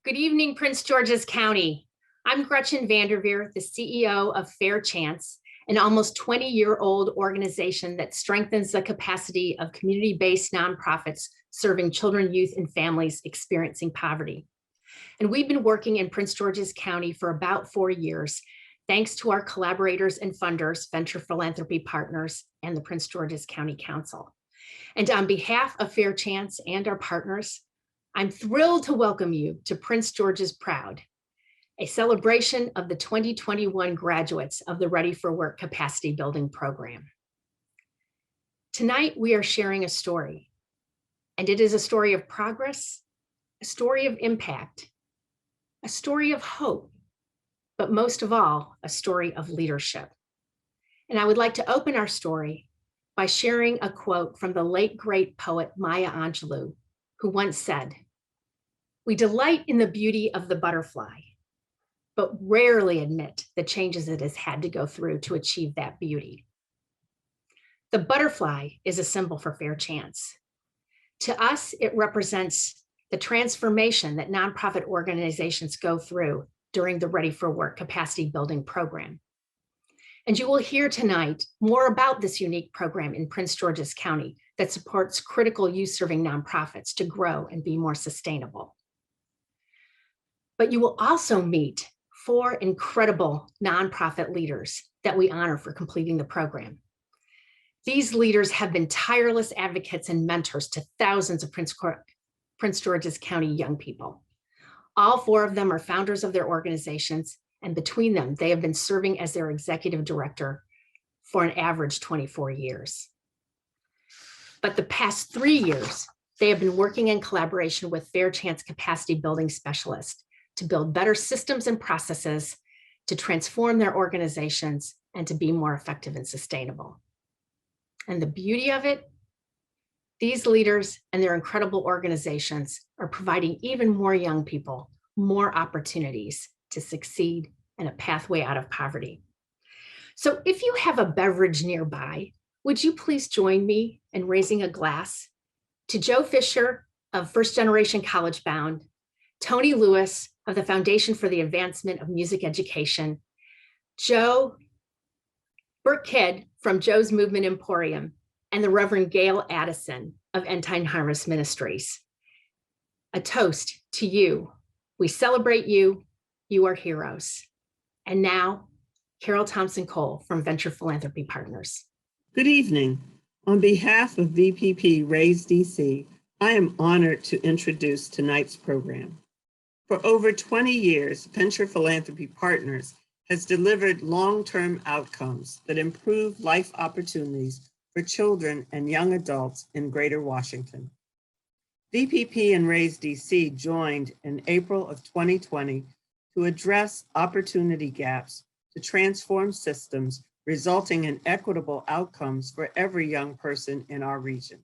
Good evening, Prince George's County. I'm Gretchen VanderVeer, the CEO of Fair Chance, an almost 20-year-old organization that strengthens the capacity of community-based nonprofits serving children, youth, and families experiencing poverty. And we've been working in Prince George's County for about 4 years, thanks to our collaborators and funders, Venture Philanthropy Partners, and the Prince George's County Council. And on behalf of Fair Chance and our partners, I'm thrilled to welcome you to Prince George's Proud, a celebration of the 2021 graduates of the Ready for Work Capacity Building Program. Tonight, we are sharing a story, and it is a story of progress, a story of impact, a story of hope, but most of all, a story of leadership. And I would like to open our story by sharing a quote from the late great poet Maya Angelou, who once said, "We delight in the beauty of the butterfly, but rarely admit the changes it has had to go through to achieve that beauty." The butterfly is a symbol for Fair Chance. To us, it represents the transformation that nonprofit organizations go through during the Ready for Work Capacity Building Program. And you will hear tonight more about this unique program in Prince George's County that supports critical youth-serving nonprofits to grow and be more sustainable. But you will also meet 4 incredible nonprofit leaders that we honor for completing the program. These leaders have been tireless advocates and mentors to thousands of Prince George's County young people. All 4 of them are founders of their organizations, and between them, they have been serving as their executive director for an average 24 years. But the past 3 years, they have been working in collaboration with Fair Chance capacity building specialists to build better systems and processes, to transform their organizations, and to be more effective and sustainable. And the beauty of it, these leaders and their incredible organizations are providing even more young people more opportunities to succeed and a pathway out of poverty. So if you have a beverage nearby, would you please join me in raising a glass to Joe Fisher of First Generation College Bound, Tony Lewis of the Foundation for the Advancement of Music Education, Brooke from Joe's Movement Emporium, and the Reverend GAIL Addison of End Time Harvest Ministries. A toast to you. We celebrate you. You are heroes. And now, Carol Thompson-Cole from Venture Philanthropy Partners. Good evening. On behalf of VPP+RaiseDC, I am honored to introduce tonight's program. For over 20 years, Venture Philanthropy Partners has delivered long-term outcomes that improve life opportunities for children and young adults in Greater Washington. VPP and RaiseDC joined in April of 2020 to address opportunity gaps to transform systems, resulting in equitable outcomes for every young person in our region.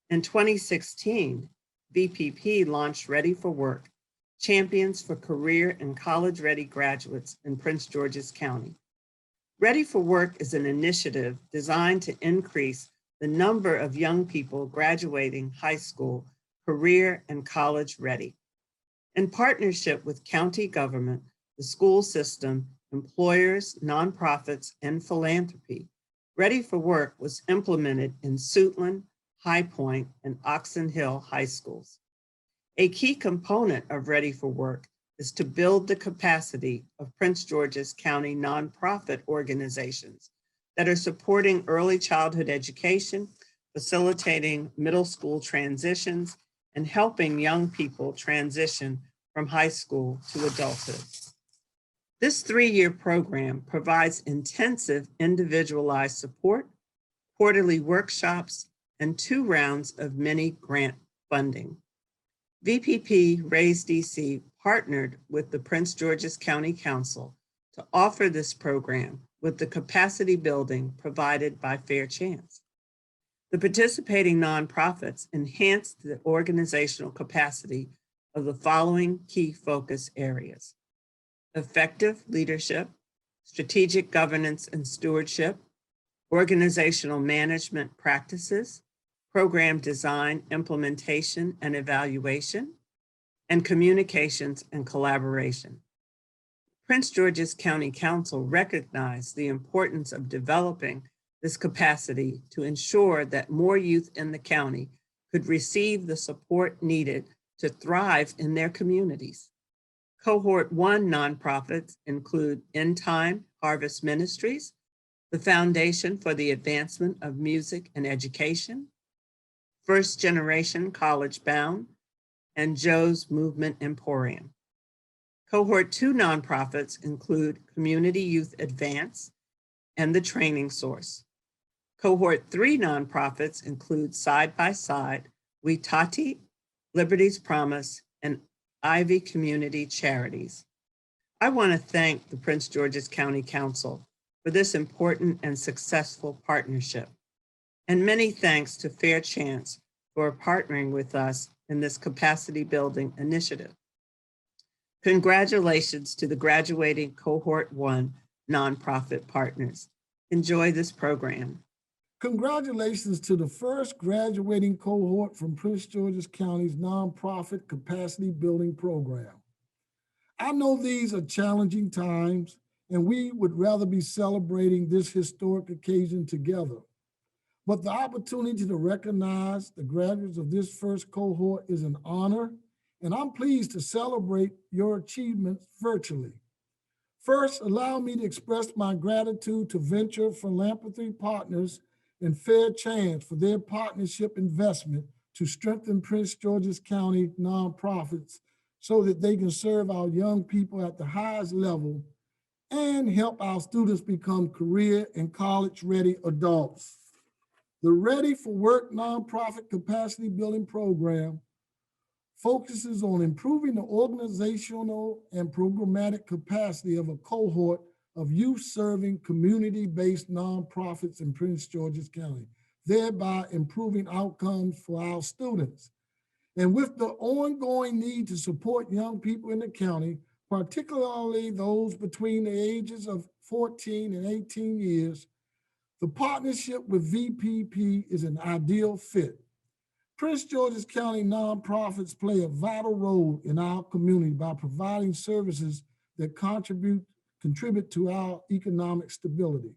In 2016, VPP launched Ready for Work, Champions for Career and College-Ready Graduates in Prince George's County. Ready for Work is an initiative designed to increase the number of young people graduating high school, career, and college ready. In partnership with county government, the school system, employers, nonprofits, and philanthropy, Ready for Work was implemented in Suitland, High Point, and Oxon Hill high schools. A key component of Ready for Work is to build the capacity of Prince George's County nonprofit organizations that are supporting early childhood education, facilitating middle school transitions, and helping young people transition from high school to adulthood. This 3-year program provides intensive individualized support, quarterly workshops, and 2 rounds of mini grant funding. VPP+RaiseDC partnered with the Prince George's County Council to offer this program with the capacity building provided by Fair Chance. The participating nonprofits enhanced the organizational capacity of the following key focus areas: effective leadership, strategic governance and stewardship, organizational management practices, program design, implementation, and evaluation, and communications and collaboration. Prince George's County Council recognized the importance of developing this capacity to ensure that more youth in the county could receive the support needed to thrive in their communities. Cohort 1 nonprofits include End Time Harvest Ministries, the Foundation for the Advancement of Music and Education, First Generation College Bound, and Joe's Movement Emporium. Cohort 2 nonprofits include Community Youth Advance and The Training Source. Cohort 3 nonprofits include Side by Side, We Tati, Liberty's Promise, and Ivy Community Charities. I want to thank the Prince George's County Council for this important and successful partnership. And many thanks to Fair Chance for partnering with us in this capacity building initiative. Congratulations to the graduating Cohort 1 nonprofit partners. Enjoy this program. Congratulations to the first graduating cohort from Prince George's County's nonprofit capacity building program. I know these are challenging times, and we would rather be celebrating this historic occasion together. But the opportunity to recognize the graduates of this first cohort is an honor, and I'm pleased to celebrate your achievements virtually. First, allow me to express my gratitude to Venture Philanthropy Partners and Fair Chance for their partnership investment to strengthen Prince George's County nonprofits so that they can serve our young people at the highest level and help our students become career and college-ready adults. The Ready for Work nonprofit capacity building program focuses on improving the organizational and programmatic capacity of a cohort of youth-serving community-based nonprofits in Prince George's County, thereby improving outcomes for our students. And with the ongoing need to support young people in the county, particularly those between the ages of 14 and 18 years, the partnership with VPP is an ideal fit. Prince George's County nonprofits play a vital role in our community by providing services that contribute to our economic stability.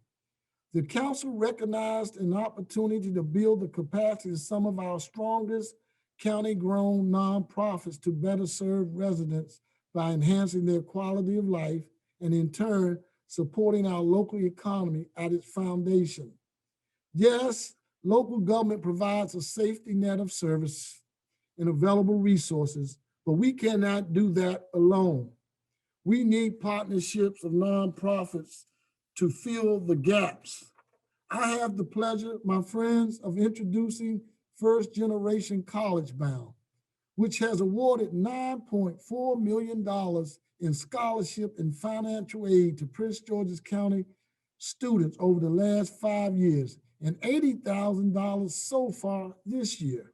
The council recognized an opportunity to build the capacity of some of our strongest county-grown nonprofits to better serve residents by enhancing their quality of life and in turn, supporting our local economy at its foundation. Yes, local government provides a safety net of service and available resources, but we cannot do that alone. We need partnerships of nonprofits to fill the gaps. I have the pleasure, my friends, of introducing First Generation College Bound, which has awarded $9.4 million in scholarship and financial aid to Prince George's County students over the last 5 years and $80,000 so far this year.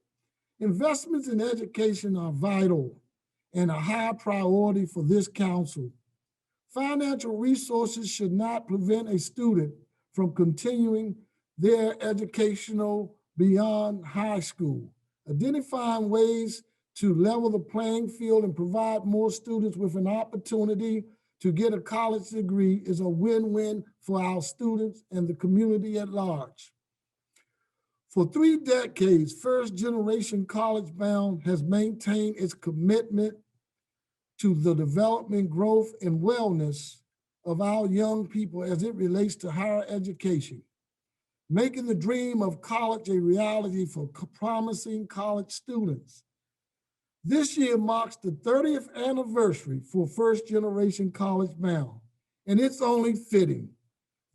Investments in education are vital and a high priority for this council. Financial resources should not prevent a student from continuing their educational beyond high school. Identifying ways to level the playing field and provide more students with an opportunity to get a college degree is a win-win for our students and the community at large. For 3 decades, First Generation College Bound has maintained its commitment to the development, growth, and wellness of our young people as it relates to higher education, making the dream of college a reality for promising college students. This year marks the 30th anniversary for First Generation College Bound, and it's only fitting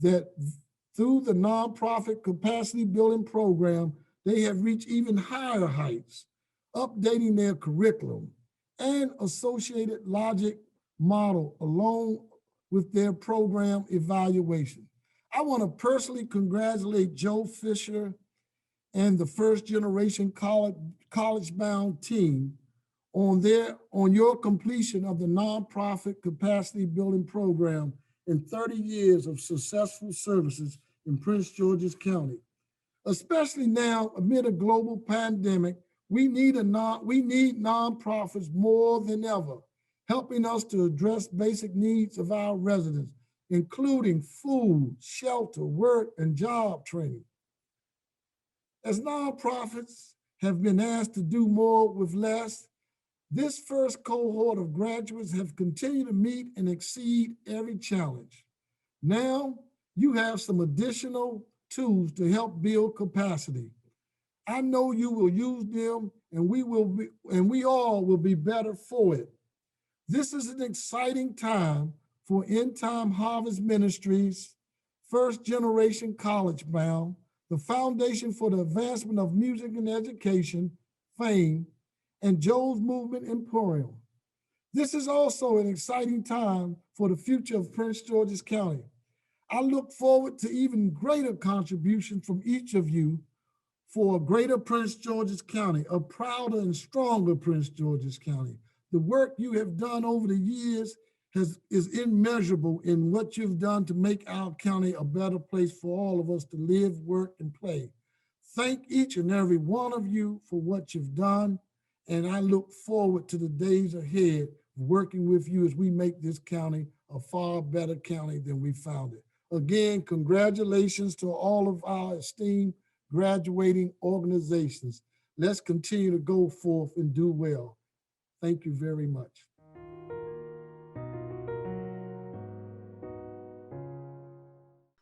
that through the nonprofit capacity building program, they have reached even higher heights, updating their curriculum and associated logic model along with their program evaluation. I want to personally congratulate Joe Fisher and the First Generation College Bound team on your completion of the nonprofit capacity building program in 30 years of successful services in Prince George's County, especially now amid a global pandemic We need nonprofits more than ever, helping us to address basic needs of our residents, including food, shelter, work, and job training. As nonprofits have been asked to do more with less, this first cohort of graduates have continued to meet and exceed every challenge. Now, you have some additional tools to help build capacity. I know you will use them, and we all will be better for it. This is an exciting time for End Time Harvest Ministries, First Generation College Bound, the Foundation for the Advancement of Music and Education, FAME, and Joe's Movement Emporium. This is also an exciting time for the future of Prince George's County. I look forward to even greater contributions from each of you for a greater Prince George's County, a prouder and stronger Prince George's County. The work you have done over the years is immeasurable in what you've done to make our county a better place for all of us to live, work, and play. Thank each and every one of you for what you've done, and I look forward to the days ahead working with you as we make this county a far better county than we found it. Again, congratulations to all of our esteemed graduating organizations. Let's continue to go forth and do well. Thank you very much.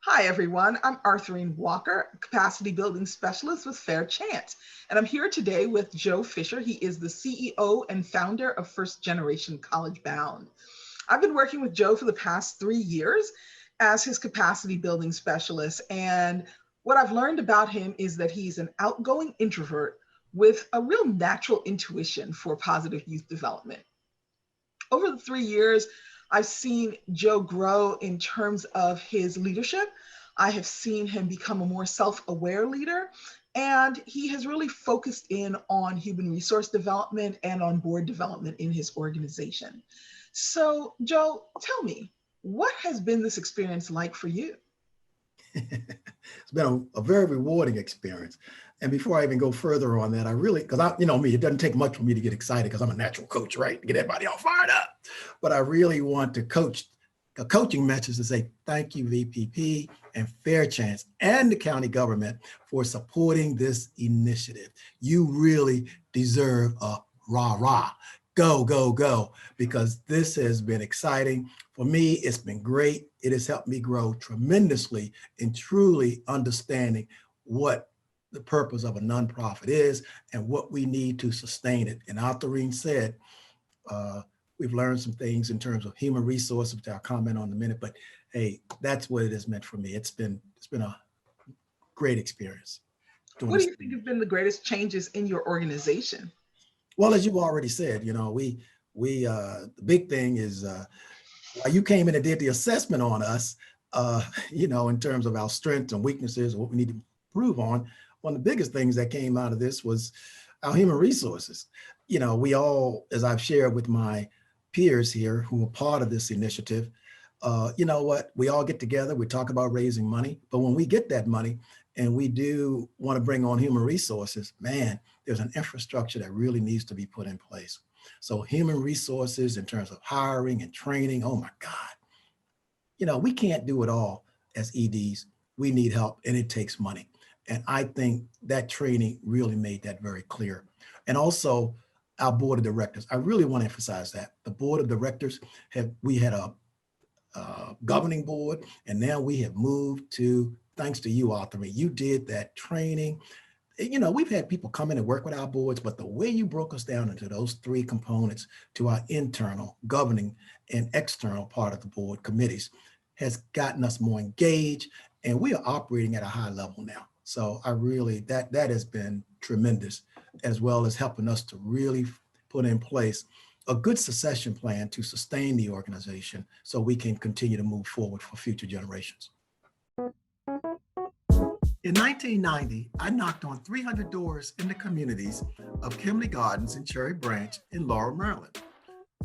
Hi, everyone. I'm ARTHURINE Walker, Capacity Building Specialist with Fair Chance. And I'm here today with Joe Fisher. He is the CEO and founder of First Generation College Bound. I've been working with Joe for the past 3 years as his capacity building specialist. And what I've learned about him is that he's an outgoing introvert with a real natural intuition for positive youth development. Over the 3 years, I've seen Joe grow in terms of his leadership. I have seen him become a more self-aware leader, and he has really focused in on human resource development and on board development in his organization. So, Joe, tell me, what has been this experience like for you? It's been a very rewarding experience. And before I even go further on that, I really, because you know me, it doesn't take much for me to get excited because I'm a natural coach, right? Get everybody all fired up. But I really want to coach a coaching message to say thank you, VPP and Fair Chance and the county government for supporting this initiative. You really deserve a rah-rah. Go, go, go, because this has been exciting. For me, it's been great. It has helped me grow tremendously in truly understanding what the purpose of a nonprofit is and what we need to sustain it. And ARTHURINE said, we've learned some things in terms of human resources, which I'll comment on in a minute, but hey, that's what it has meant for me. It's been a great experience. What do you think have been the greatest changes in your organization? Well, as you already said, you know, the big thing is you came in and did the assessment on us, you know, in terms of our strengths and weaknesses, what we need to improve on. One of the biggest things that came out of this was our human resources. You know, we all, as I've shared with my peers here who are part of this initiative, you know what, we all get together, we talk about raising money, but when we get that money and we do want to bring on human resources, man, there's an infrastructure that really needs to be put in place. So human resources in terms of hiring and training, oh my God, you know, we can't do it all as EDs. We need help and it takes money. And I think that training really made that very clear. And also our board of directors, I really want to emphasize that. The board of directors, we had a governing board, and now we have moved to, thanks to you, ARTHURINE, you did that training. You know, we've had people come in and work with our boards, but the way you broke us down into those 3 components to our internal, governing, and external part of the board committees has gotten us more engaged, and we are operating at a high level now. So I really, that has been tremendous, as well as helping us to really put in place a good succession plan to sustain the organization so we can continue to move forward for future generations. In 1990, I knocked on 300 doors in the communities of Kimley Gardens and Cherry Branch in Laurel, Maryland,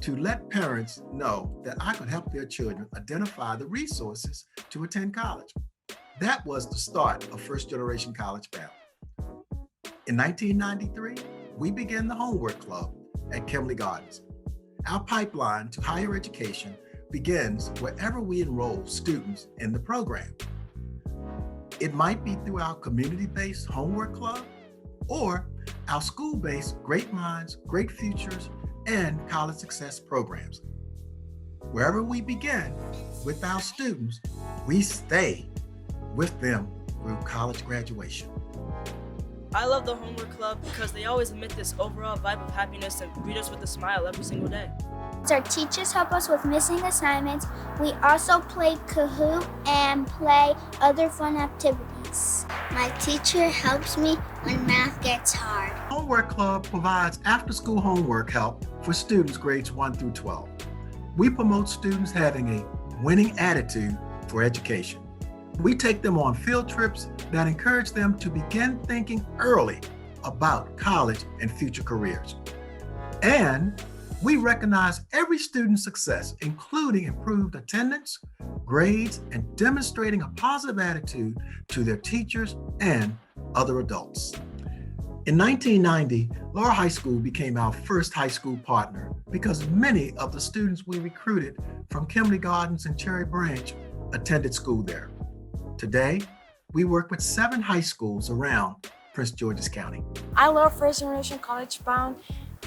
to let parents know that I could help their children identify the resources to attend college. That was the start of First Generation College Bound. In 1993, we begin the Homework Club at Kimberly Gardens. Our pipeline to higher education begins wherever we enroll students in the program. It might be through our community-based Homework Club or our school-based Great Minds, Great Futures, and College Success programs. Wherever we begin with our students, we stay with them through college graduation. I love the Homework Club because they always emit this overall vibe of happiness and greet us with a smile every single day. Our teachers help us with missing assignments. We also play Kahoot and play other fun activities. My teacher helps me when math gets hard. Homework Club provides after-school homework help for students grades 1 through 12. We promote students having a winning attitude for education. We take them on field trips that encourage them to begin thinking early about college and future careers. And we recognize every student's success, including improved attendance, grades, and demonstrating a positive attitude to their teachers and other adults. In 1990, Laura High School became our first high school partner because many of the students we recruited from Kimberly Gardens and Cherry Branch attended school there. Today, we work with 7 high schools around Prince George's County. I love First Generation College Bound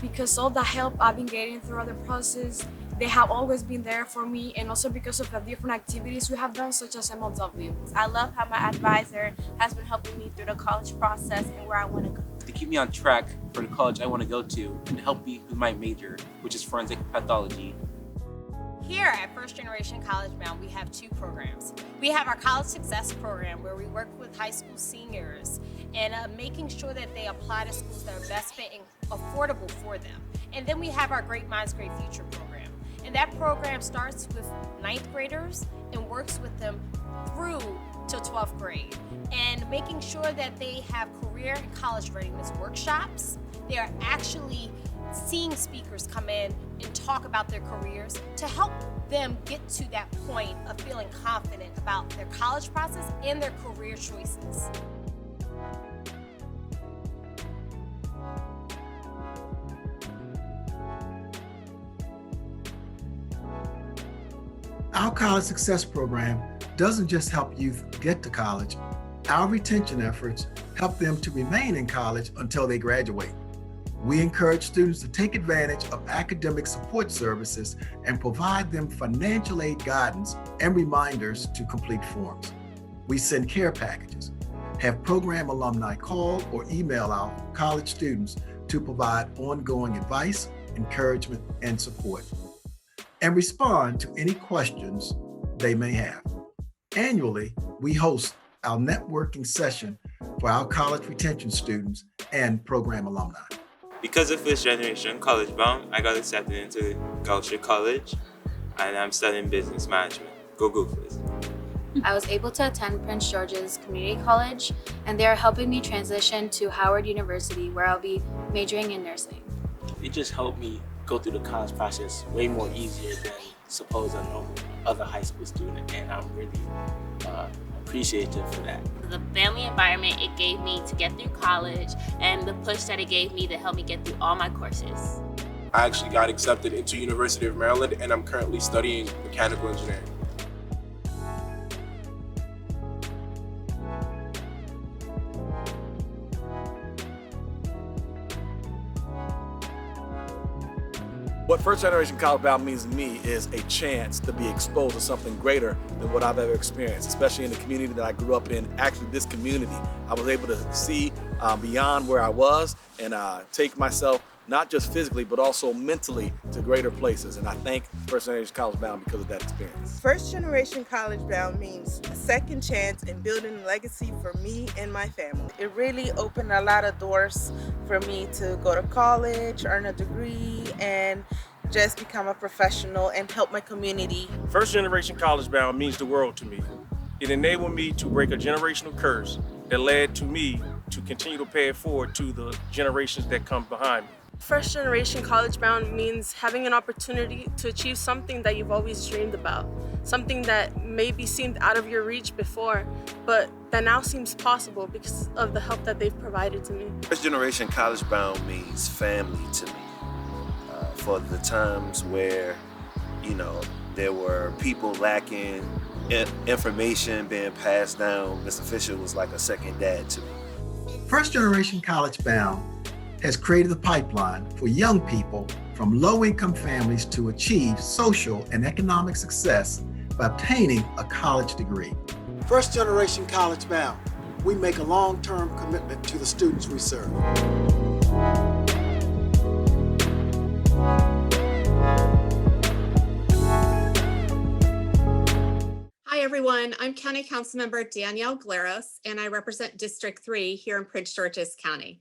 because all the help I've been getting throughout the process, they have always been there for me, and also because of the different activities we have done, such as MLW. I love how my advisor has been helping me through the college process and where I want to go. To keep me on track for the college I want to go to and help me with my major, which is forensic pathology. Here at First Generation College Bound, we have 2 programs. We have our College Success program where we work with high school seniors and making sure that they apply to schools that are best fit and affordable for them. And then we have our Great Minds, Great Future program. And that program starts with 9th graders and works with them through to 12th grade. And making sure that they have career and college readiness workshops. They are actually seeing speakers come in and talk about their careers to help them get to that point of feeling confident about their college process and their career choices. Our College Success program doesn't just help youth get to college. Our retention efforts help them to remain in college until they graduate. We encourage students to take advantage of academic support services and provide them financial aid guidance and reminders to complete forms. We send care packages, have program alumni call or email our college students to provide ongoing advice, encouragement, and support, and respond to any questions they may have. Annually, we host our networking session for our college retention students and program alumni. Because of First Generation College Bound, I got accepted into Gulfshire College and I'm studying business management. Go Gophers. I was able to attend Prince George's Community College, and they are helping me transition to Howard University, where I'll be majoring in nursing. It just helped me go through the college process way more easier than suppose a normal other high school student, and I'm really appreciative for that. The family environment it gave me to get through college and the push that it gave me to help me get through all my courses. I actually got accepted into University of Maryland and I'm currently studying mechanical engineering. What First Generation College Bound means to me is a chance to be exposed to something greater than what I've ever experienced, especially in the community that I grew up in. Actually, this community, I was able to see beyond where I was and take myself not just physically, but also mentally to greater places. And I thank First Generation College Bound because of that experience. First Generation College Bound means a second chance in building a legacy for me and my family. It really opened a lot of doors for me to go to college, earn a degree, and just become a professional and help my community. First Generation College Bound means the world to me. It enabled me to break a generational curse that led to me to continue to pay it forward to the generations that come behind me. First Generation College Bound means having an opportunity to achieve something that you've always dreamed about, something that maybe seemed out of your reach before, but that now seems possible because of the help that they've provided to me. First generation college bound means family to me. For the times where, you know, there were people lacking information being passed down, Mr. Fisher was like a second dad to me. First Generation College Bound has created a pipeline for young people from low-income families to achieve social and economic success by obtaining a college degree. First Generation College Bound, we make a long-term commitment to the students we serve. Hi everyone, I'm County Councilmember Danielle GLAROS and I represent District 3 here in Prince George's County.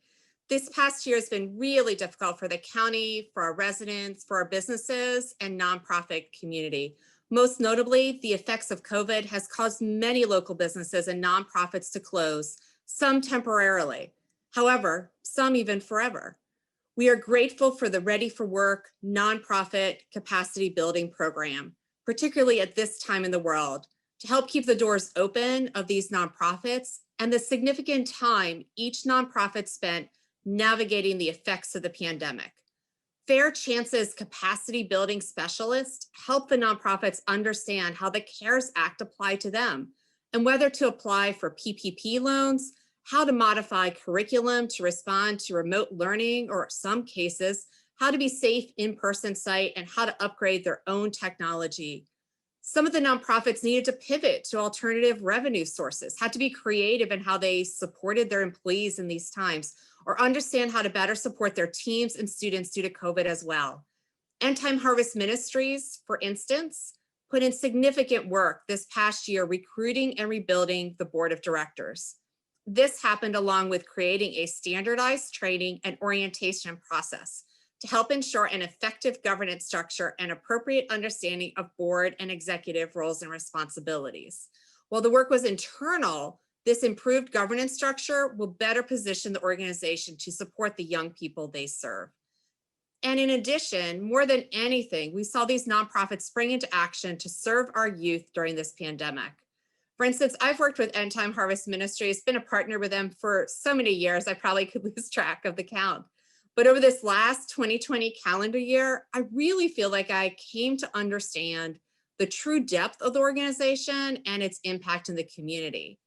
This past year has been really difficult for the county, for our residents, for our businesses and nonprofit community. Most notably, the effects of COVID has caused many local businesses and nonprofits to close, some temporarily. However, some even forever. We are grateful for the Ready for Work nonprofit capacity building program, particularly at this time in the world, to help keep the doors open of these nonprofits and the significant time each nonprofit spent navigating the effects of the pandemic. Fair Chance's capacity building specialists help the nonprofits understand how the CARES Act applied to them and whether to apply for PPP loans, how to modify curriculum to respond to remote learning, or in some cases, how to be safe in-person site and how to upgrade their own technology. Some of the nonprofits needed to pivot to alternative revenue sources, had to be creative in how they supported their employees in these times, or understand how to better support their teams and students due to COVID as well. End Time Harvest Ministries, for instance, put in significant work this past year recruiting and rebuilding the board of directors. This happened along with creating a standardized training and orientation process to help ensure an effective governance structure and appropriate understanding of board and executive roles and responsibilities. While the work was internal, this improved governance structure will better position the organization to support the young people they serve. And in addition, more than anything, we saw these nonprofits spring into action to serve our youth during this pandemic. For instance, I've worked with End Time Harvest Ministries, been a partner with them for so many years, I probably could lose track of the count. But over this last 2020 calendar year, I really feel like I came to understand the true depth of the organization and its impact in the community.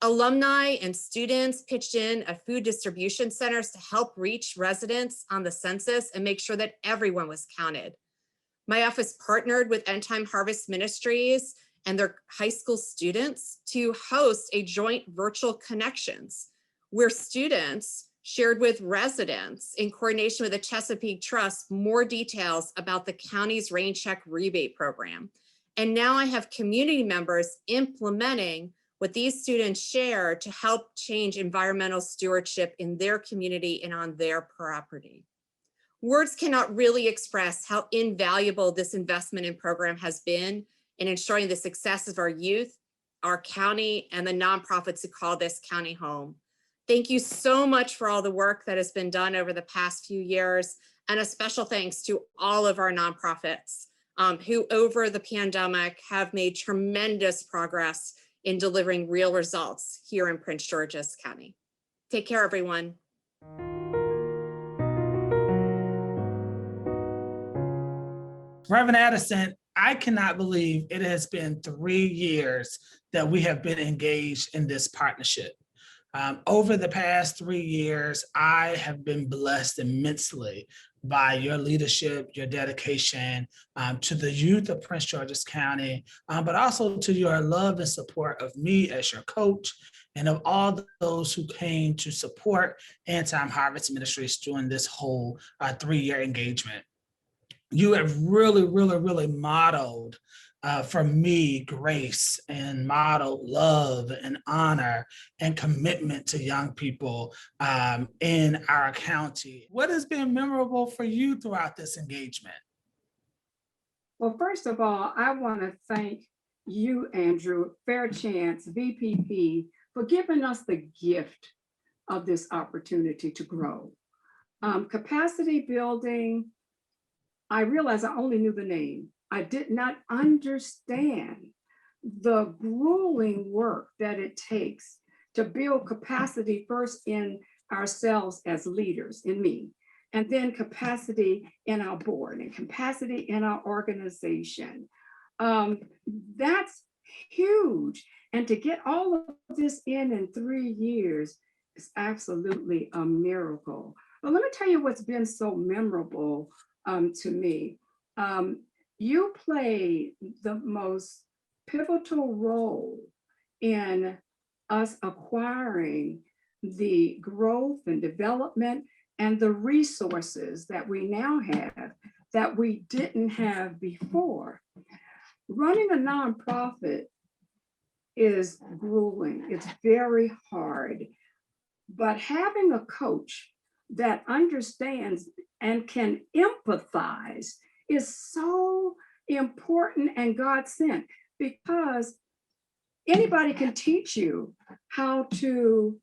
Alumni and students pitched in at food distribution centers to help reach residents on the census and make sure that everyone was counted. My office partnered with End Time Harvest Ministries and their high school students to host a joint virtual connections where students shared with residents in coordination with the Chesapeake Trust more details about the county's rain check rebate program. And now I have community members implementing what these students share to help change environmental stewardship in their community and on their property. Words cannot really express how invaluable this investment in program has been in ensuring the success of our youth, our county, and the nonprofits who call this county home. Thank you so much for all the work that has been done over the past few years, and a special thanks to all of our nonprofits who over the pandemic have made tremendous progress in delivering real results here in Prince George's County. Take care, everyone. Reverend Addison, I cannot believe it has been 3 years that we have been engaged in this partnership. Over the past 3 years, I have been blessed immensely by your leadership, your dedication to the youth of Prince George's County, but also to your love and support of me as your coach and of all those who came to support End Time Harvest Ministries during this whole 3-year engagement. You have really modeled for me grace and modeled love and honor and commitment to young people in our county. What has been memorable for you throughout this engagement? Well, first of all, I want to thank you, Andrew, Fair Chance, VPP, for giving us the gift of this opportunity to grow. Capacity building, I realized I only knew the name. I did not understand the grueling work that it takes to build capacity first in ourselves as leaders, in me, and then capacity in our board and capacity in our organization. That's huge. And to get all of this in 3 years is absolutely a miracle. But let me tell you what's been so memorable to me. You played the most pivotal role in us acquiring the growth and development and the resources that we now have that we didn't have before. Running a nonprofit is grueling. It's very hard. But having a coach that understands and can empathize is so important and God sent, because anybody can teach you how to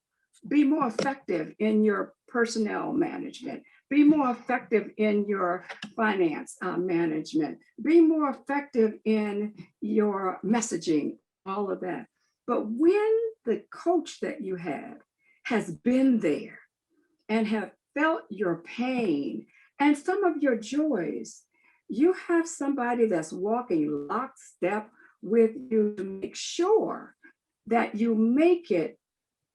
be more effective in your personnel management, be more effective in your finance management, be more effective in your messaging, all of that. But when the coach that you have has been there and have felt your pain and some of your joys, you have somebody that's walking lockstep with you to make sure that you make it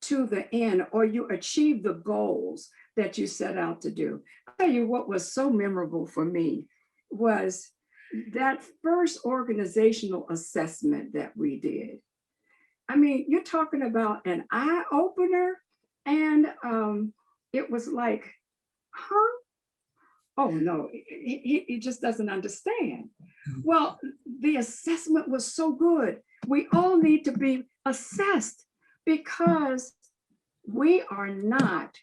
to the end or you achieve the goals that you set out to do. I'll tell you what was so memorable for me was that first organizational assessment that we did. I mean, you're talking about an eye opener, and it was like, huh? Oh no, he just doesn't understand. Well, the assessment was so good. We all need to be assessed because we are not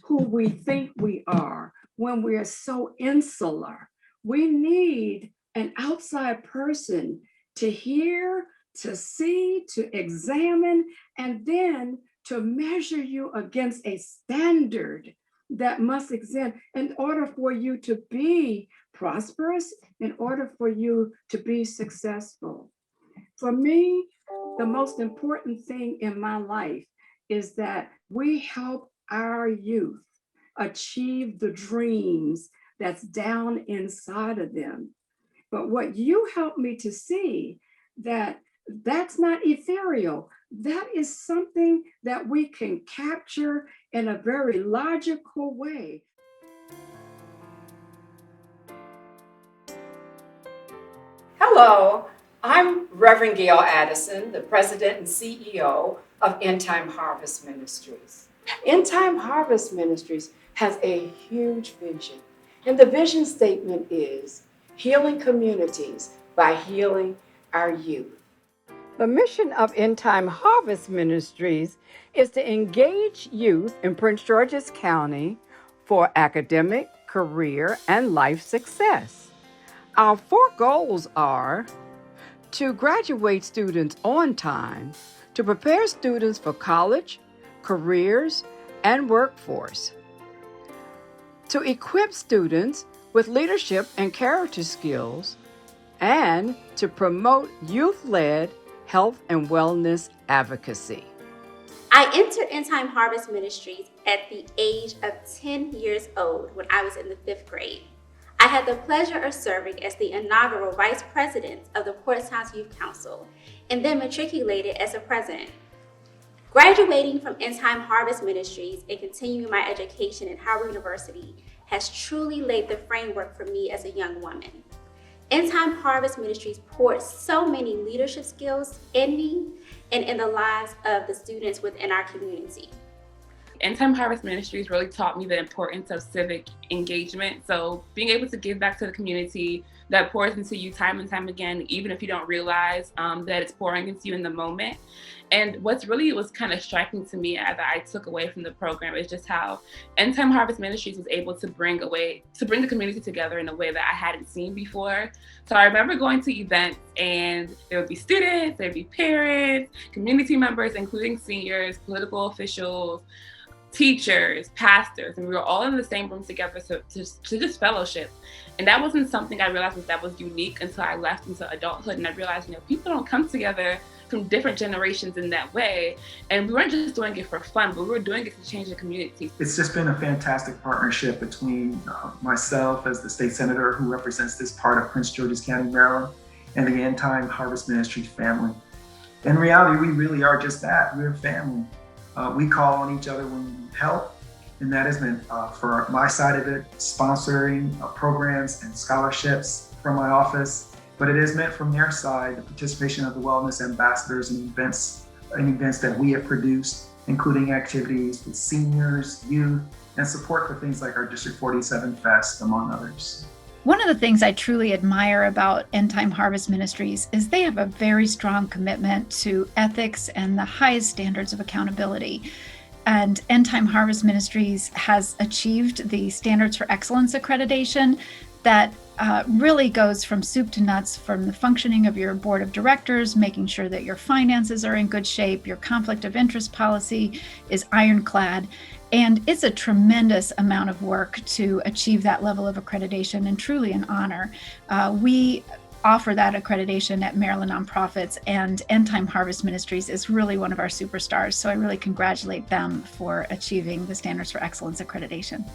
who we think we are when we are so insular. We need an outside person to hear, to see, to examine, and then to measure you against a standard that must exist in order for you to be prosperous, in order for you to be successful. For me, the most important thing in my life is that we help our youth achieve the dreams that's down inside of them. But what you helped me to see, that's not ethereal. That is something that we can capture in a very logical way. Hello, I'm Reverend GAIL Addison, the President and CEO of End Time Harvest Ministries. End Time Harvest Ministries has a huge vision, and the vision statement is healing communities by healing our youth. The mission of End Time Harvest Ministries is to engage youth in Prince George's County for academic, career, and life success. Our 4 goals are to graduate students on time, to prepare students for college, careers, and workforce, to equip students with leadership and character skills, and to promote youth-led health and wellness advocacy. I entered End Time Harvest Ministries at the age of 10 years old when I was in the 5th grade. I had the pleasure of serving as the inaugural Vice President of the Porterstown Youth Council and then matriculated as a president. Graduating from End Time Harvest Ministries and continuing my education at Howard University has truly laid the framework for me as a young woman. End Time Harvest Ministries poured so many leadership skills in me and in the lives of the students within our community. End Time Harvest Ministries really taught me the importance of civic engagement. So being able to give back to the community that pours into you time and time again, even if you don't realize that it's pouring into you in the moment. And what's really was kind of striking to me that I took away from the program is just how End Time Harvest Ministries was able to bring the community together in a way that I hadn't seen before. So I remember going to events and there would be students, there'd be parents, community members, including seniors, political officials, teachers, pastors, and we were all in the same room together to just fellowship. And that wasn't something I realized that was unique until I left into adulthood. And I realized, people don't come together from different generations in that way. And we weren't just doing it for fun, but we were doing it to change the community. It's just been a fantastic partnership between myself as the state senator who represents this part of Prince George's County, Maryland, and the End Time Harvest Ministries family. In reality, we really are just that. We're family. We call on each other when we need help, and that has been, for my side of it, sponsoring programs and scholarships from my office. But it is meant from their side, the participation of the wellness ambassadors and events that we have produced, including activities with seniors, youth, and support for things like our District 47 Fest, among others. One of the things I truly admire about End Time Harvest Ministries is they have a very strong commitment to ethics and the highest standards of accountability. And End Time Harvest Ministries has achieved the Standards for Excellence accreditation that really goes from soup to nuts, from the functioning of your board of directors, making sure that your finances are in good shape, your conflict of interest policy is ironclad. And it's a tremendous amount of work to achieve that level of accreditation, and truly an honor. We offer that accreditation at Maryland Nonprofits, and End Time Harvest Ministries is really one of our superstars. So I really congratulate them for achieving the Standards for Excellence accreditation.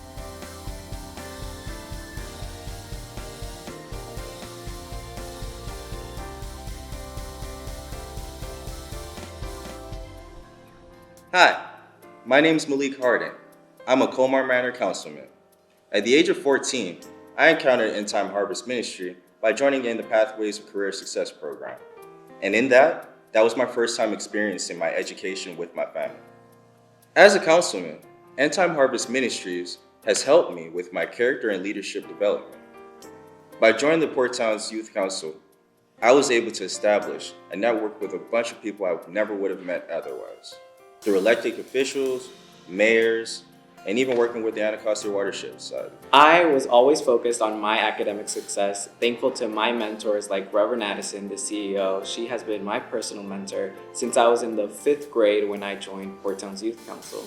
Hi, my name is Malik Harden. I'm a Comar Manor councilman. At the age of 14, I encountered End Time Harvest Ministry by joining in the Pathways of Career Success program. And in that was my first time experiencing my education with my family. As a councilman, End Time Harvest Ministries has helped me with my character and leadership development. By joining the Port Towns Youth Council, I was able to establish a network with a bunch of people I never would have met otherwise, through elected officials, mayors, and even working with the Anacostia Watershed side. I was always focused on my academic success, thankful to my mentors like Reverend Addison, the CEO. She has been my personal mentor since I was in the 5th grade when I joined Port Towns Youth Council.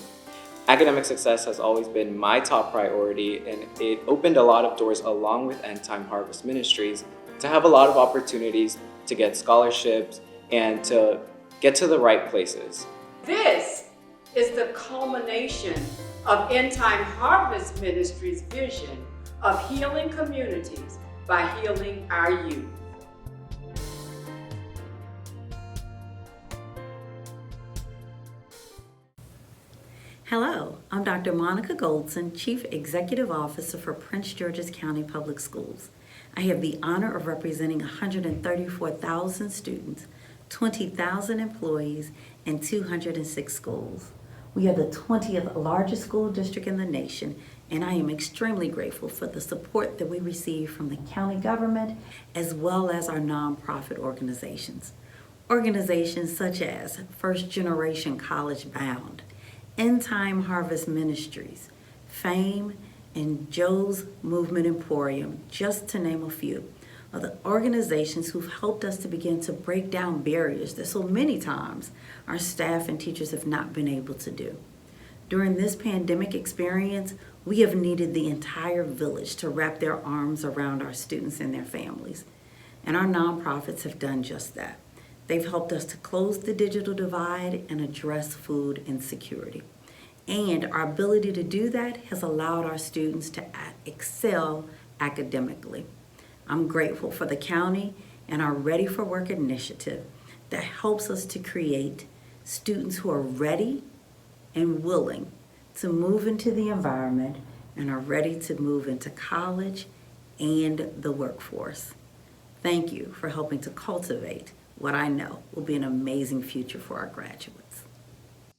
Academic success has always been my top priority, and it opened a lot of doors along with End Time Harvest Ministries to have a lot of opportunities to get scholarships and to get to the right places. This is the culmination of End Time Harvest Ministries' vision of healing communities by healing our youth. Hello, I'm Dr. Monica Goldson, Chief Executive Officer for Prince George's County Public Schools. I have the honor of representing 134,000 students, 20,000 employees, and 206 schools. We are the 20th largest school district in the nation, and I am extremely grateful for the support that we receive from the county government as well as our nonprofit organizations. Organizations such as First Generation College Bound, End Time Harvest Ministries, FAME, and Joe's Movement Emporium, just to name a few, are the organizations who've helped us to begin to break down barriers that so many times our staff and teachers have not been able to do. During this pandemic experience, we have needed the entire village to wrap their arms around our students and their families. And our nonprofits have done just that. They've helped us to close the digital divide and address food insecurity. And our ability to do that has allowed our students to excel academically. I'm grateful for the county and our Ready for Work initiative that helps us to create students who are ready and willing to move into the environment and are ready to move into college and the workforce. Thank you for helping to cultivate what I know will be an amazing future for our graduates.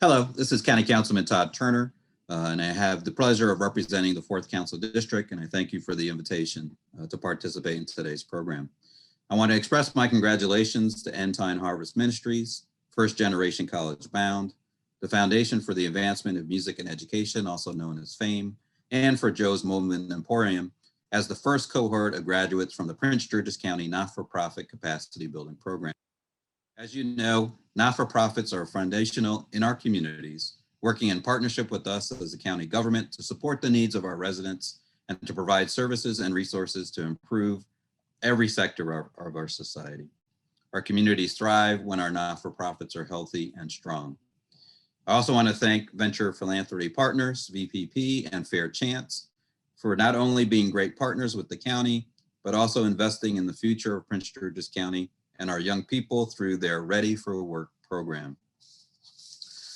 Hello, this is County Councilman Todd Turner, and I have the pleasure of representing the 4th Council District, and I thank you for the invitation to participate in today's program. I want to express my congratulations to End Time Harvest Ministries, First Generation College Bound, the Foundation for the Advancement of Music and Education, also known as FAME, and for Joe's Movement Emporium as the first cohort of graduates from the Prince George's County Not-for-Profit Capacity Building Program. As you know, not-for-profits are foundational in our communities working in partnership with us as a county government to support the needs of our residents and to provide services and resources to improve every sector of our society. Our communities thrive when our not-for-profits are healthy and strong. I also want to thank Venture Philanthropy Partners, VPP, and Fair Chance for not only being great partners with the county, but also investing in the future of Prince George's County and our young people through their Ready for Work program.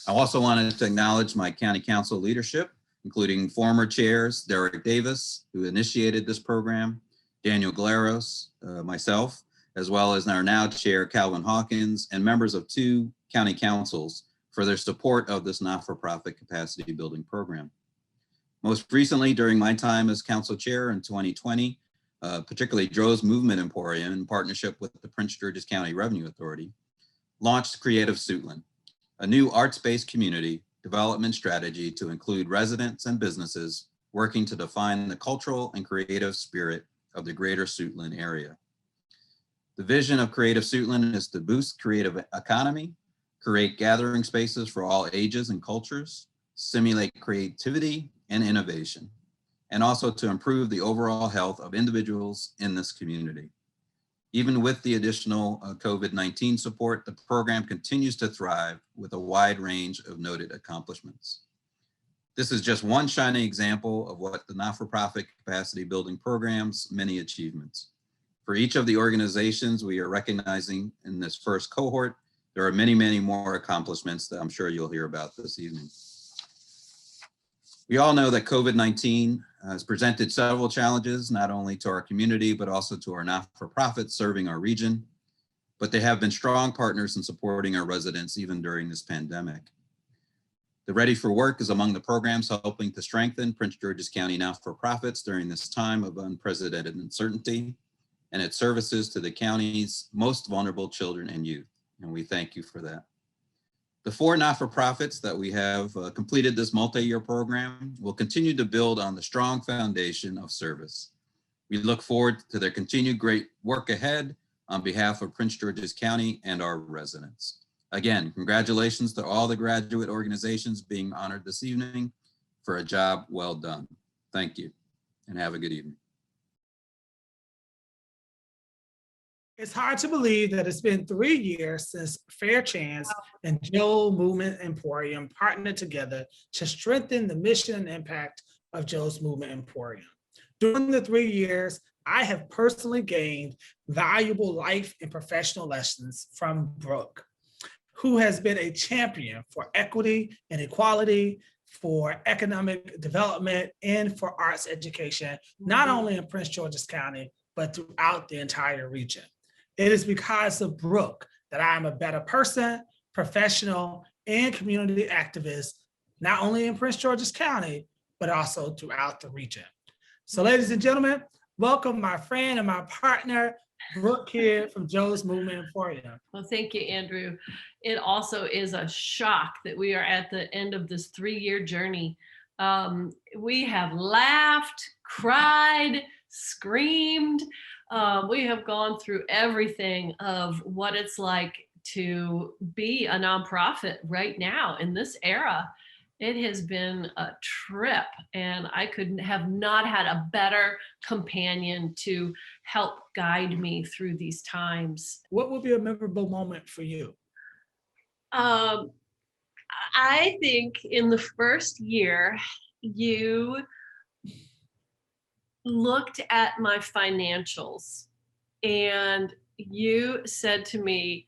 I also wanted to acknowledge my county council leadership, including former chairs, Derrick Davis, who initiated this program, Daniel GLAROS, myself, as well as our now chair, Calvin Hawkins, and members of 2 county councils for their support of this not-for-profit capacity building program. Most recently, during my time as council chair in 2020, particularly Joe's Movement Emporium, in partnership with the Prince George's County Revenue Authority, launched Creative Suitland, a new arts-based community development strategy to include residents and businesses working to define the cultural and creative spirit of the greater Suitland area. The vision of Creative Suitland is to boost creative economy, create gathering spaces for all ages and cultures, stimulate creativity and innovation, and also to improve the overall health of individuals in this community. Even with the additional COVID-19 support, the program continues to thrive with a wide range of noted accomplishments. This is just one shining example of what the not-for-profit capacity building program's many achievements. For each of the organizations we are recognizing in this first cohort, there are many, many more accomplishments that I'm sure you'll hear about this evening. We all know that COVID-19 has presented several challenges, not only to our community, but also to our not-for-profits serving our region, but they have been strong partners in supporting our residents even during this pandemic. The Ready for Work is among the programs helping to strengthen Prince George's County not-for-profits during this time of unprecedented uncertainty, and its services to the county's most vulnerable children and youth, and we thank you for that. The 4 not-for-profits that we have completed this multi-year program will continue to build on the strong foundation of service. We look forward to their continued great work ahead on behalf of Prince George's County and our residents. Again, congratulations to all the graduate organizations being honored this evening for a job well done. Thank you, and have a good evening. It's hard to believe that it's been 3 years since Fair Chance and Joe's Movement Emporium partnered together to strengthen the mission and impact of Joe's Movement Emporium. During the 3 years, I have personally gained valuable life and professional lessons from Brooke, who has been a champion for equity and equality, for economic development, and for arts education, not only in Prince George's County, but throughout the entire region. It is because of Brooke that I am a better person, professional, and community activist, not only in Prince George's County, but also throughout the region. So ladies and gentlemen, welcome my friend and my partner, Brooke here from Joe's Movement Emporium. Well, thank you, Andrew. It also is a shock that we are at the end of this 3-year journey. We have laughed, cried, screamed. We have gone through everything of what it's like to be a nonprofit right now in this era. It has been a trip, and I could have not had a better companion to help guide me through these times. What would be a memorable moment for you? I think in the first year, you looked at my financials and you said to me,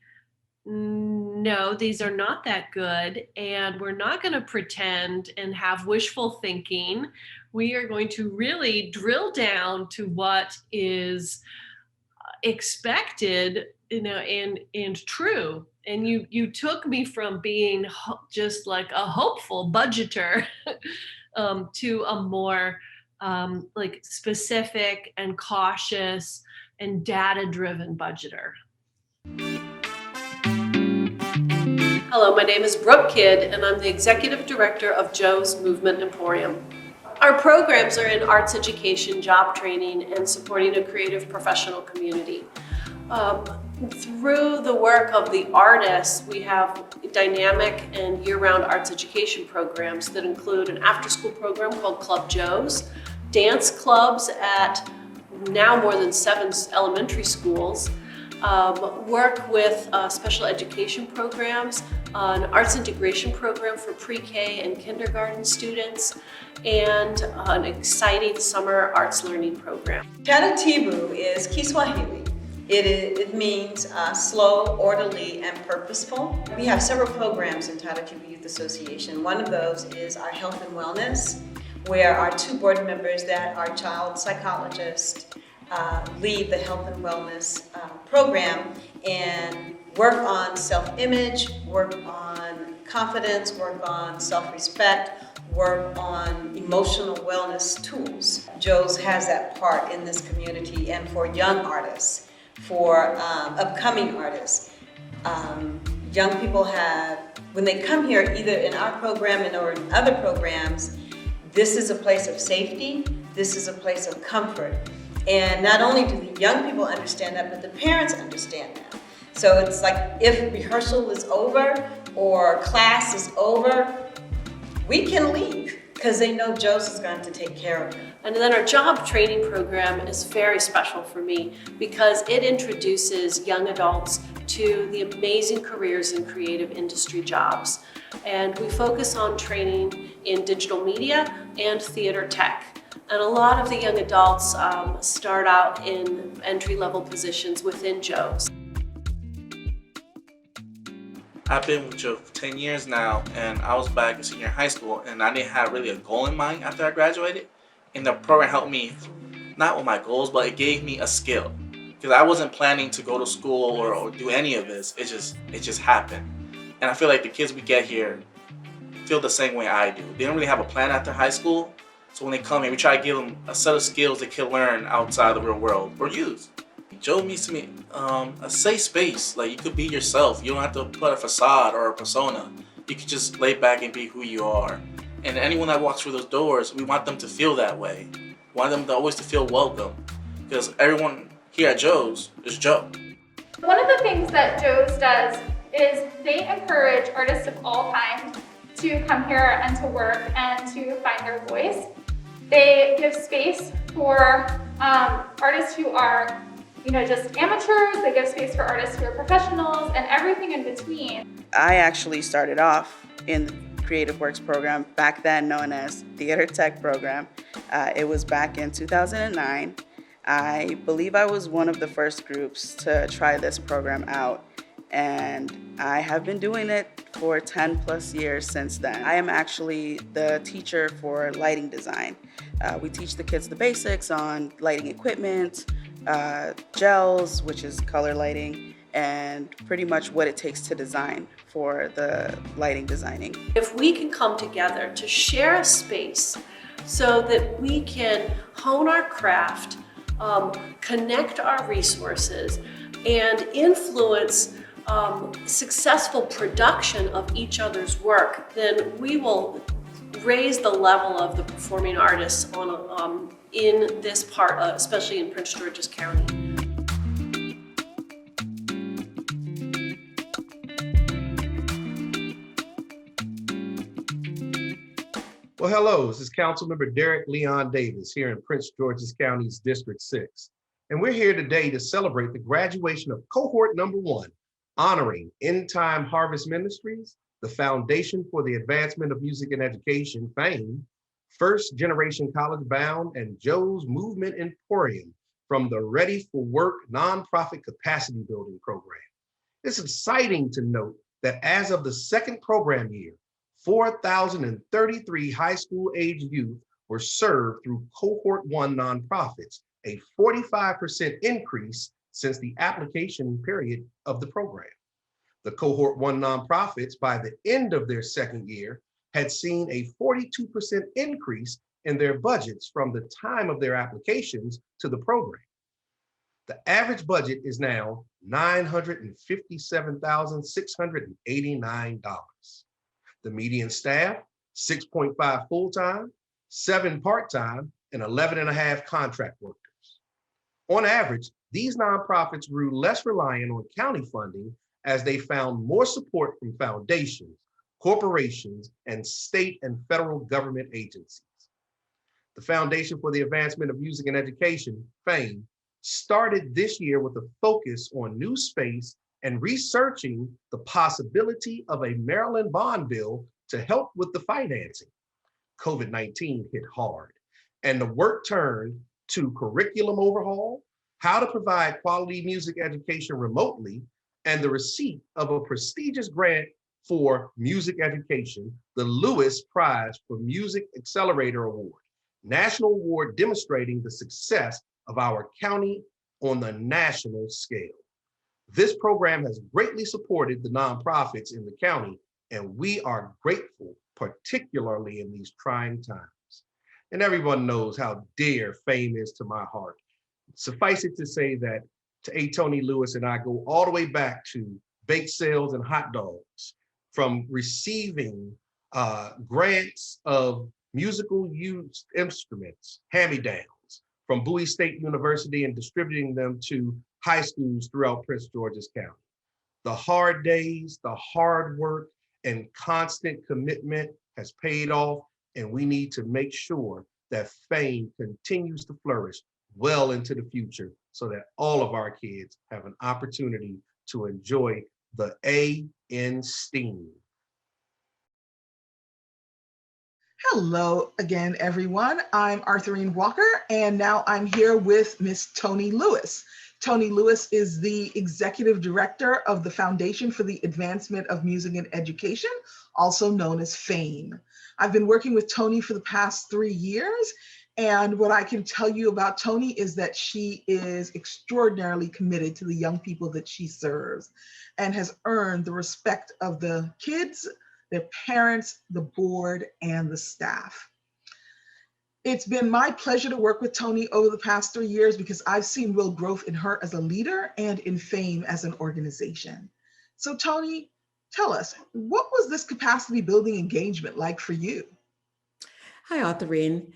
no, these are not that good, and we're not going to pretend and have wishful thinking. We are going to really drill down to what is expected, and true. And you took me from being just like a hopeful budgeter to a more like specific and cautious and data-driven budgeter. Hello, my name is Brooke Kidd, and I'm the Executive Director of Joe's Movement Emporium. Our programs are in arts education, job training, and supporting a creative professional community. Through the work of the artists, we have dynamic and year-round arts education programs that include an after-school program called Club Joe's, dance clubs at now more than 7 elementary schools, work with special education programs, an arts integration program for pre-K and kindergarten students, and an exciting summer arts learning program. Taratibu is Kiswahili. It means slow, orderly, and purposeful. We have several programs in Taratibu Youth Association. One of those is our health and wellness, where our 2 board members that are child psychologists lead the health and wellness program and work on self-image, work on confidence, work on self-respect, work on emotional wellness tools. Joe's has that part in this community, and for young artists, for upcoming artists. Young people have, when they come here, either in our program or in other programs, this is a place of safety, this is a place of comfort. And not only do the young people understand that, but the parents understand that. So it's like if rehearsal is over or class is over, we can leave because they know Joe's is going to take care of them. And then our job training program is very special for me because it introduces young adults to the amazing careers in creative industry jobs. And we focus on training in digital media and theater tech. And a lot of the young adults start out in entry-level positions within Joe's. I've been with Joe for 10 years now, and I was back in senior high school, and I didn't have really a goal in mind after I graduated. And the program helped me, not with my goals, but it gave me a skill. Because I wasn't planning to go to school or do any of this. It just happened. And I feel like the kids we get here feel the same way I do. They don't really have a plan after high school. So when they come here, we try to give them a set of skills they can learn outside the real world or use. Joe means to me a safe space. Like, you could be yourself. You don't have to put a facade or a persona. You can just lay back and be who you are. And anyone that walks through those doors, we want them to feel that way. We want them to always to feel welcome. Because everyone here at Joe's is Joe. One of the things that Joe's does is they encourage artists of all kinds to come here and to work and to find their voice. They give space for artists who are, just amateurs. They give space for artists who are professionals and everything in between. I actually started off in the Creative Works program, back then known as Theater Tech program. It was back in 2009. I believe I was one of the first groups to try this program out, and I have been doing it for 10 plus years since then. I am actually the teacher for lighting design. We teach the kids the basics on lighting equipment, gels, which is color lighting, and pretty much what it takes to design for the lighting designing. If we can come together to share a space so that we can hone our craft, connect our resources, and influence successful production of each other's work, then we will raise the level of the performing artists in this part, especially in Prince George's County. Well, hello, this is Councilmember Derrick Leon Davis here in Prince George's County's District 6. And we're here today to celebrate the graduation of cohort number 1, honoring End Time Harvest Ministries, the Foundation for the Advancement of Music and Education, FAME, First Generation College Bound, and Joe's Movement Emporium from the Ready for Work Nonprofit Capacity Building Program. It's exciting to note that as of the second program year, 4,033 high school age youth were served through cohort 1 nonprofits, a 45% increase since the application period of the program. The cohort 1 nonprofits, by the end of their second year, had seen a 42% increase in their budgets from the time of their applications to the program. The average budget is now $957,689. The median staff, 6.5 full-time, 7 part-time, and 11 and a half contract workers. On average, these nonprofits grew less reliant on county funding as they found more support from foundations, corporations, and state and federal government agencies. The Foundation for the Advancement of Music and Education, FAME, started this year with a focus on new space and researching the possibility of a Maryland bond bill to help with the financing. COVID-19 hit hard, and the work turned to curriculum overhaul, how to provide quality music education remotely, and the receipt of a prestigious grant for music education, the Lewis Prize for Music Accelerator Award, national award demonstrating the success of our county on the national scale. This program has greatly supported the nonprofits in the county, and we are grateful, particularly in these trying times. And everyone knows how dear FAME is to my heart. Suffice it to say that Toni Lewis and I go all the way back to bake sales and hot dogs, from receiving grants of musical use instruments, hand-me-downs, from Bowie State University and distributing them to high schools throughout Prince George's County. The hard days, the hard work, and constant commitment has paid off, and we need to make sure that FAME continues to flourish well into the future so that all of our kids have an opportunity to enjoy the A in STEAM. Hello again, everyone. I'm Arthurine Walker, and now I'm here with Miss Toni Lewis. Toni Lewis is the Executive Director of the Foundation for the Advancement of Music and Education, also known as FAME. I've been working with Toni for the past 3 years, and what I can tell you about Toni is that she is extraordinarily committed to the young people that she serves and has earned the respect of the kids, their parents, the board, and the staff. It's been my pleasure to work with Toni over the past 3 years because I've seen real growth in her as a leader and in FAME as an organization. So Toni, tell us, what was this capacity building engagement like for you? Hi, Arthurine.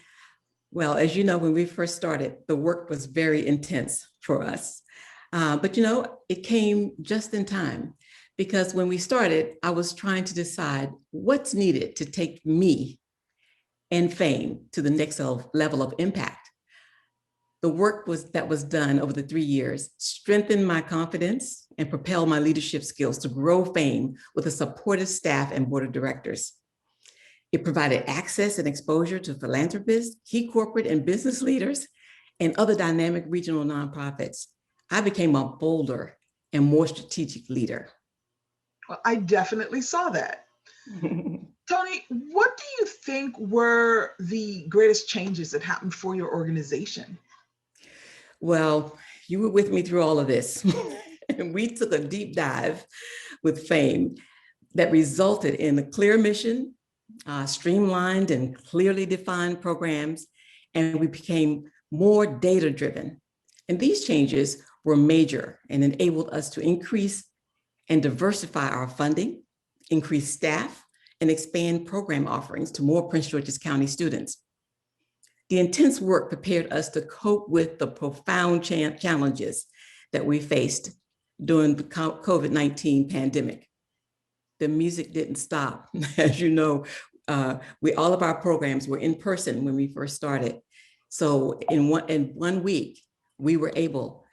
Well, as you know, when we first started, the work was very intense for us. But you know, it came just in time because when we started, I was trying to decide what's needed to take me and FAME to the next level of impact. The work that was done over the 3 years strengthened my confidence and propelled my leadership skills to grow FAME with a supportive staff and board of directors. It provided access and exposure to philanthropists, key corporate and business leaders, and other dynamic regional nonprofits. I became a bolder and more strategic leader. Well, I definitely saw that. Toni, what do you think were the greatest changes that happened for your organization? Well, you were with me through all of this. And we took a deep dive with FAME that resulted in a clear mission, streamlined and clearly defined programs, and we became more data-driven. And these changes were major and enabled us to increase and diversify our funding, increase staff, and expand program offerings to more Prince George's County students. The intense work prepared us to cope with the profound challenges that we faced during the COVID-19 pandemic. The music didn't stop. As you know, all of our programs were in person when we first started. So in one week, we were able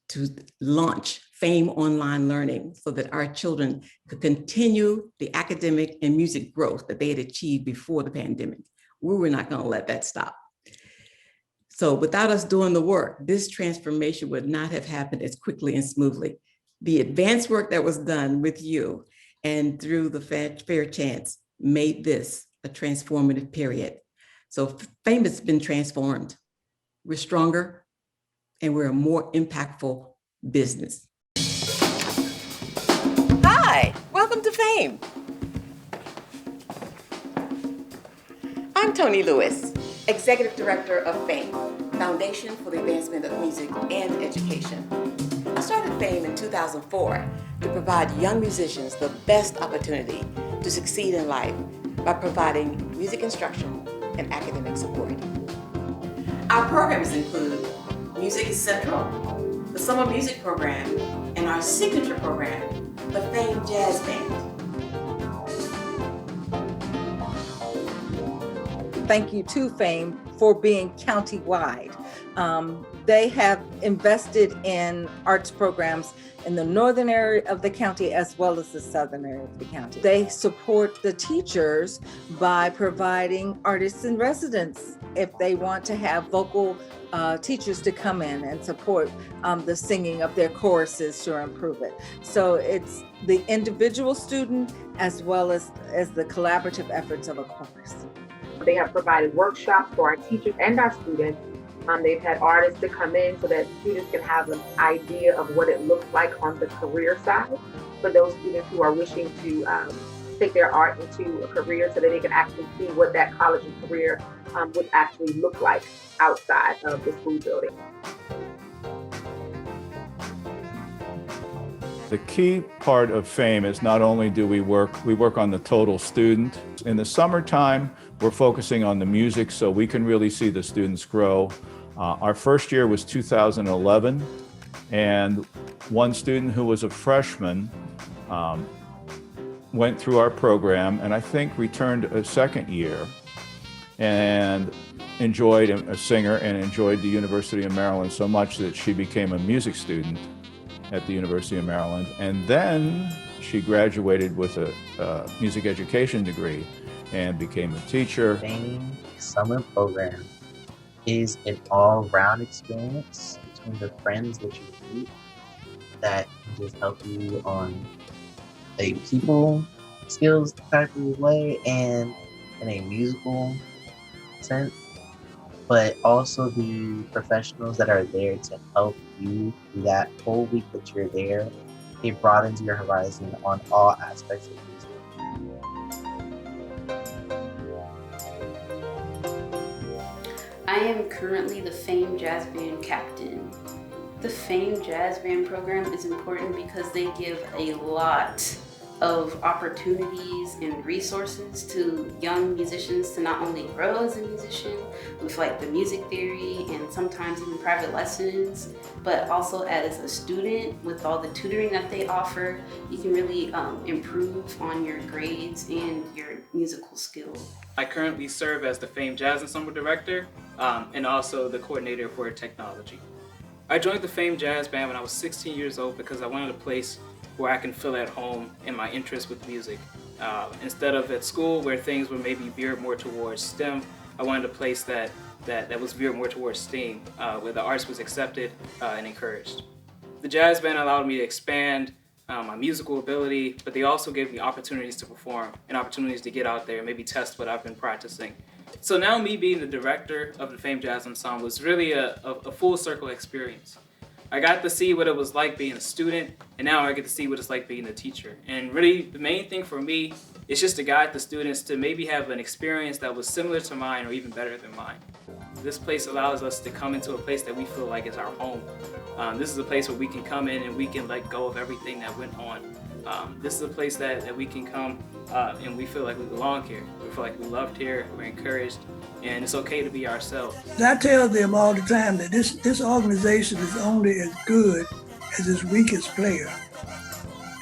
to launch FAME online learning so that our children could continue the academic and music growth that they had achieved before the pandemic. We were not going to let that stop. So without us doing the work, this transformation would not have happened as quickly and smoothly. The advanced work that was done with you and through the Fair Chance made this a transformative period. So FAME has been transformed. We're stronger and we're a more impactful business. Hi, welcome to FAME. I'm Toni Lewis, Executive Director of FAME, Foundation for the Advancement of Music and Education. I started FAME in 2004 to provide young musicians the best opportunity to succeed in life by providing music instruction and academic support. Our programs include Music is central. The summer music program and our signature program, the Fame Jazz Band. Thank you to Fame for being county-wide. They have invested in arts programs in the northern area of the county as well as the southern area of the county. They support the teachers by providing artists in residence if they want to have vocal teachers to come in and support the singing of their choruses to improve it. So it's the individual student as well as the collaborative efforts of a chorus. They have provided workshops for our teachers and our students. They've had artists to come in so that students can have an idea of what it looks like on the career side for those students who are wishing to take their art into a career so that they can actually see what that college and career would actually look like outside of the school building. The key part of Fame is not only do we work on the total student. In the summertime, we're focusing on the music so we can really see the students grow. Our first year was 2011, and one student who was a freshman went through our program and I think returned a second year and enjoyed a singer and enjoyed the University of Maryland so much that she became a music student at the University of Maryland. And then she graduated with a music education degree and became a teacher. Fame summer program is an all-round experience between the friends that you meet that can just help you on a people skills type of way and in a musical sense, but also the professionals that are there to help you through that whole week that you're there. It broadens your horizon on all aspects of music. I am currently the Fame Jazz Band captain. The Fame Jazz Band program is important because they give a lot of opportunities and resources to young musicians to not only grow as a musician with like the music theory and sometimes even private lessons, but also as a student with all the tutoring that they offer, you can really improve on your grades and your musical skills. I currently serve as the Fame Jazz Ensemble Director and also the coordinator for technology. I joined the Fame Jazz Band when I was 16 years old because I wanted a place where I can feel at home in my interest with music. Instead of at school where things were maybe veered more towards STEM, I wanted a place that was veered more towards STEAM, where the arts was accepted and encouraged. The jazz band allowed me to expand my musical ability, but they also gave me opportunities to perform and opportunities to get out there and maybe test what I've been practicing. So now me being the director of the Fame Jazz Ensemble is really a full circle experience. I got to see what it was like being a student, and now I get to see what it's like being a teacher. And really, the main thing for me is just to guide the students to maybe have an experience that was similar to mine or even better than mine. This place allows us to come into a place that we feel like is our home. This is a place where we can come in and we can let go of everything that went on. This is a place that we can come and we feel like we belong here. We feel like we're loved here, we're encouraged, and it's okay to be ourselves. I tell them all the time that this organization is only as good as its weakest player.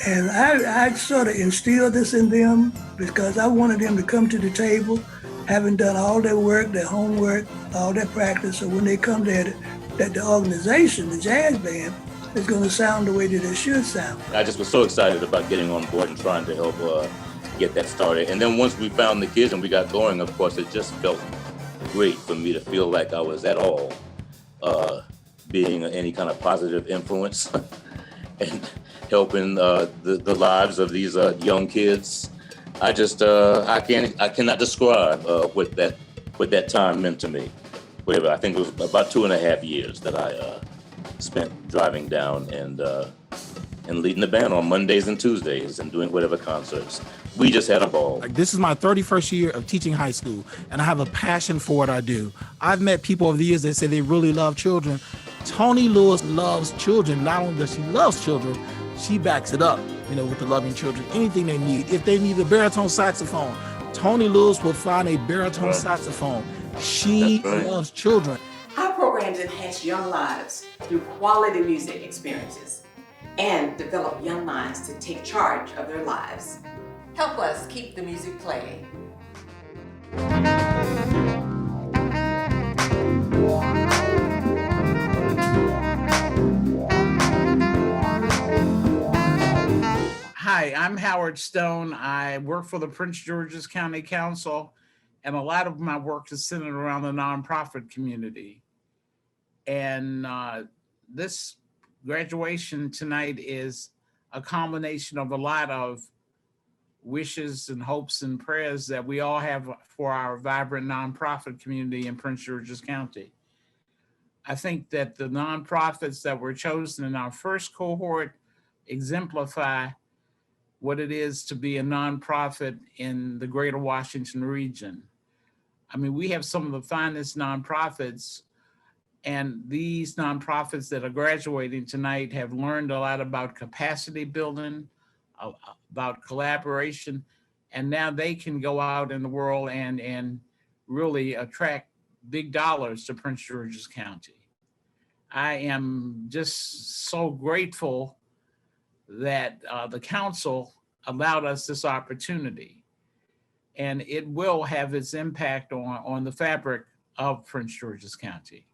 And I sort of instilled this in them because I wanted them to come to the table, having done all their work, their homework, all their practice. So when they come there, that the organization, the jazz band, is going to sound the way that it should sound. I just was so excited about getting on board and trying to help get that started. And then once we found the kids and we got going, of course, it just felt great for me to feel like I was at all being any kind of positive influence and helping the lives of these young kids. I just I cannot describe what that time meant to me. Whatever, I think it was about 2.5 years that I spent driving down and leading the band on Mondays and Tuesdays and doing whatever concerts. We just had a ball. This is my 31st year of teaching high school, and I have a passion for what I do. I've met people over the years that say they really love children. Toni Lewis loves children. Not only does she love children, she backs it up, with the loving children, anything they need. If they need a baritone saxophone, Toni Lewis will find a baritone saxophone. She loves children. Our programs enhance young lives through quality music experiences and develop young minds to take charge of their lives. Help us keep the music playing. Hi, I'm Howard Stone. I work for the Prince George's County Council, and a lot of my work is centered around the nonprofit community. And this graduation tonight is a combination of a lot of wishes and hopes and prayers that we all have for our vibrant nonprofit community in Prince George's County. I think that the nonprofits that were chosen in our first cohort exemplify what it is to be a nonprofit in the greater Washington region. I mean, we have some of the finest nonprofits, and these nonprofits that are graduating tonight have learned a lot about capacity building, about collaboration, and now they can go out in the world and really attract big dollars to Prince George's County. I am just so grateful that the council allowed us this opportunity, and it will have its impact on the fabric of Prince George's County.